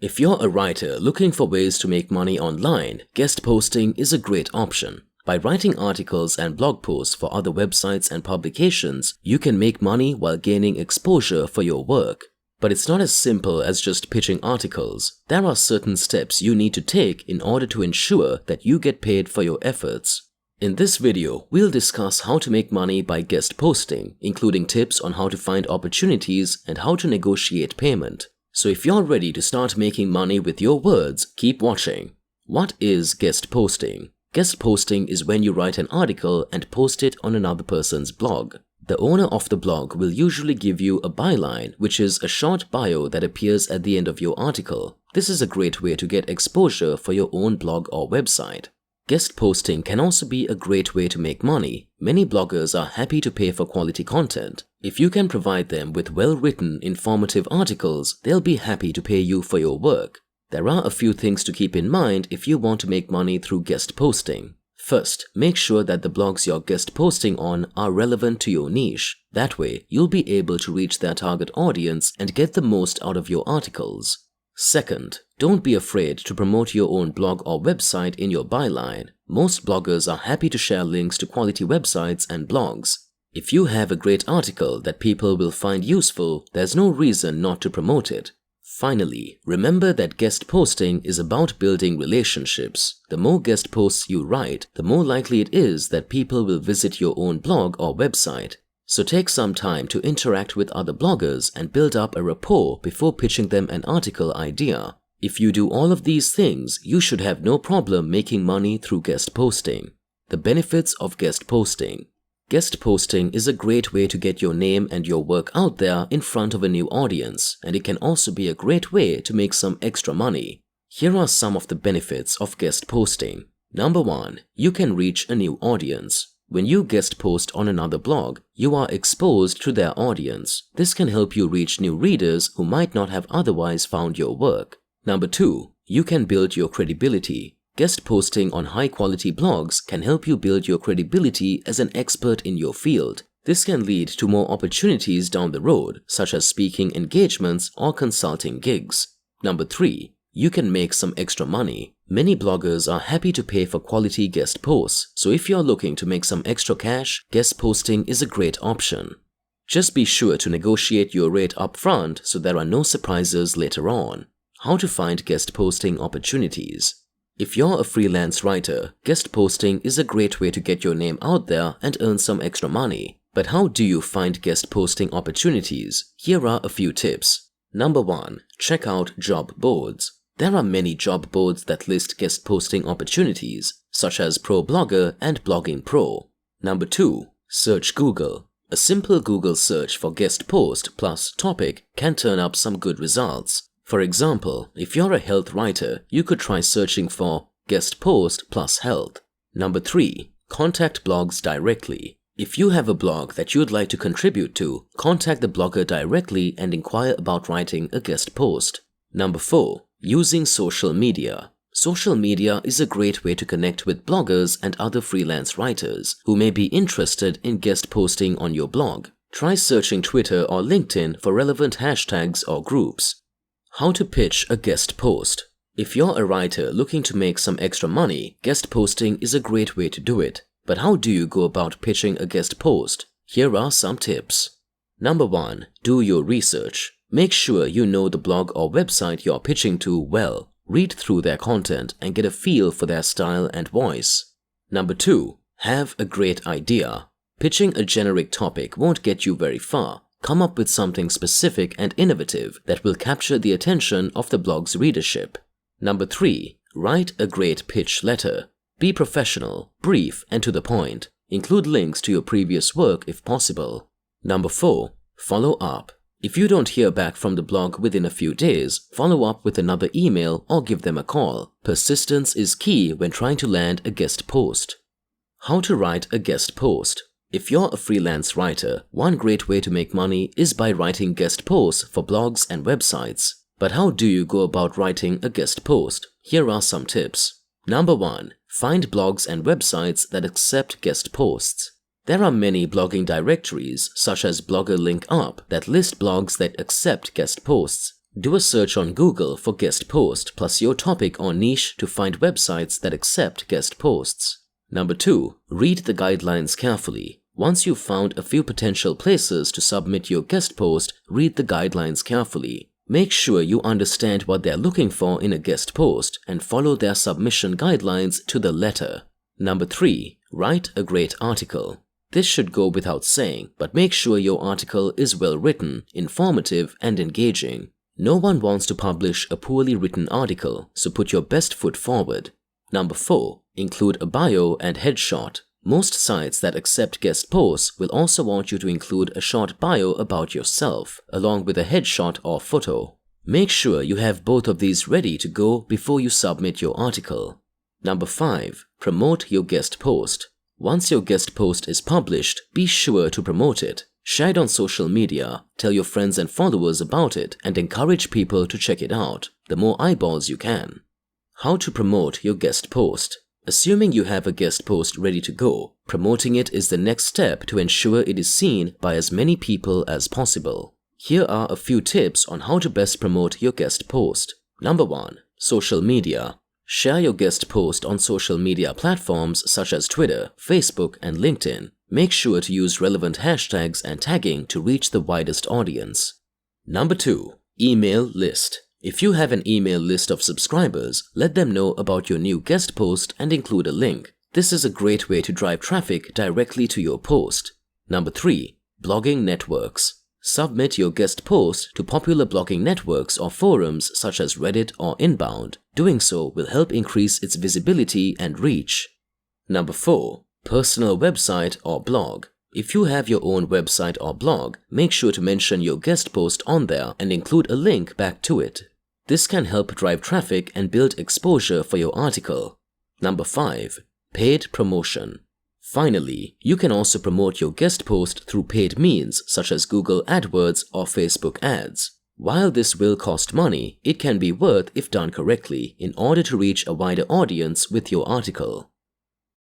If you're a writer looking for ways to make money online, guest posting is a great option. By writing articles and blog posts for other websites and publications, you can make money while gaining exposure for your work. But it's not as simple as just pitching articles. There are certain steps you need to take in order to ensure that you get paid for your efforts. In this video, we'll discuss how to make money by guest posting, including tips on how to find opportunities and how to negotiate payment. So if you're ready to start making money with your words, keep watching. What is guest posting? Guest posting is when you write an article and post it on another person's blog. The owner of the blog will usually give you a byline, which is a short bio that appears at the end of your article. This is a great way to get exposure for your own blog or website. Guest posting can also be a great way to make money. Many bloggers are happy to pay for quality content. If you can provide them with well-written, informative articles, they'll be happy to pay you for your work. There are a few things to keep in mind if you want to make money through guest posting. First, make sure that the blogs you're guest posting on are relevant to your niche. That way, you'll be able to reach their target audience and get the most out of your articles. Second, don't be afraid to promote your own blog or website in your byline. Most bloggers are happy to share links to quality websites and blogs. If you have a great article that people will find useful, there's no reason not to promote it. Finally, remember that guest posting is about building relationships. The more guest posts you write, the more likely it is that people will visit your own blog or website. So take some time to interact with other bloggers and build up a rapport before pitching them an article idea. If you do all of these things, you should have no problem making money through guest posting. The benefits of guest posting. Guest posting is a great way to get your name and your work out there in front of a new audience, and it can also be a great way to make some extra money. Here are some of the benefits of guest posting. Number 1. You can reach a new audience. When you guest post on another blog, you are exposed to their audience. This can help you reach new readers who might not have otherwise found your work. Number 2. You can build your credibility. Guest posting on high-quality blogs can help you build your credibility as an expert in your field. This can lead to more opportunities down the road, such as speaking engagements or consulting gigs. Number 3. You can make some extra money. Many bloggers are happy to pay for quality guest posts, so if you're looking to make some extra cash, guest posting is a great option. Just be sure to negotiate your rate up front so there are no surprises later on. How to find guest posting opportunities. If you're a freelance writer, guest posting is a great way to get your name out there and earn some extra money. But how do you find guest posting opportunities? Here are a few tips. Number 1. Check out job boards. There are many job boards that list guest posting opportunities, such as ProBlogger and Blogging Pro. Number 2. Search Google. A simple Google search for guest post plus topic can turn up some good results. For example, if you're a health writer, you could try searching for guest post plus health. Number 3. Contact blogs directly. If you have a blog that you'd like to contribute to, contact the blogger directly and inquire about writing a guest post. Number 4. Using social media. Social media is a great way to connect with bloggers and other freelance writers who may be interested in guest posting on your blog. Try searching Twitter or LinkedIn for relevant hashtags or groups. How to pitch a guest post. If you're a writer looking to make some extra money, guest posting is a great way to do it. But how do you go about pitching a guest post? Here are some tips. Number 1. Do your research. Make sure you know the blog or website you're pitching to well. Read through their content and get a feel for their style and voice. Number 2. Have a great idea. Pitching a generic topic won't get you very far. Come up with something specific and innovative that will capture the attention of the blog's readership. Number 3. Write a great pitch letter. Be professional, brief, and to the point. Include links to your previous work if possible. Number 4. Follow up. If you don't hear back from the blog within a few days, follow up with another email or give them a call. Persistence is key when trying to land a guest post. How to write a guest post. If you're a freelance writer, one great way to make money is by writing guest posts for blogs and websites. But how do you go about writing a guest post? Here are some tips. Number 1. Find blogs and websites that accept guest posts. There are many blogging directories, such as Blogger Link Up, that list blogs that accept guest posts. Do a search on Google for guest post plus your topic or niche to find websites that accept guest posts. Number 2. Read the guidelines carefully. Once you've found a few potential places to submit your guest post, read the guidelines carefully. Make sure you understand what they're looking for in a guest post and follow their submission guidelines to the letter. Number 3. Write a great article. This should go without saying, but make sure your article is well written, informative, and engaging. No one wants to publish a poorly written article, so put your best foot forward. Number 4. Include a bio and headshot. Most sites that accept guest posts will also want you to include a short bio about yourself, along with a headshot or photo. Make sure you have both of these ready to go before you submit your article. Number 5. Promote your guest post. Once your guest post is published, be sure to promote it. Share it on social media, tell your friends and followers about it, and encourage people to check it out. The more eyeballs you can. How to promote your guest post. Assuming you have a guest post ready to go, promoting it is the next step to ensure it is seen by as many people as possible. Here are a few tips on how to best promote your guest post. Number 1. Social media. Share your guest post on social media platforms such as Twitter, Facebook, and LinkedIn. Make sure to use relevant hashtags and tagging to reach the widest audience. Number 2. Email list. If you have an email list of subscribers, let them know about your new guest post and include a link. This is a great way to drive traffic directly to your post. Number 3. Blogging networks. Submit your guest post to popular blogging networks or forums such as Reddit or Inbound. Doing so will help increase its visibility and reach. Number 4. Personal website or blog. If you have your own website or blog, make sure to mention your guest post on there and include a link back to it. This can help drive traffic and build exposure for your article. Number 5. Paid promotion. Finally, you can also promote your guest post through paid means such as Google AdWords or Facebook ads. While this will cost money, it can be worth if done correctly in order to reach a wider audience with your article.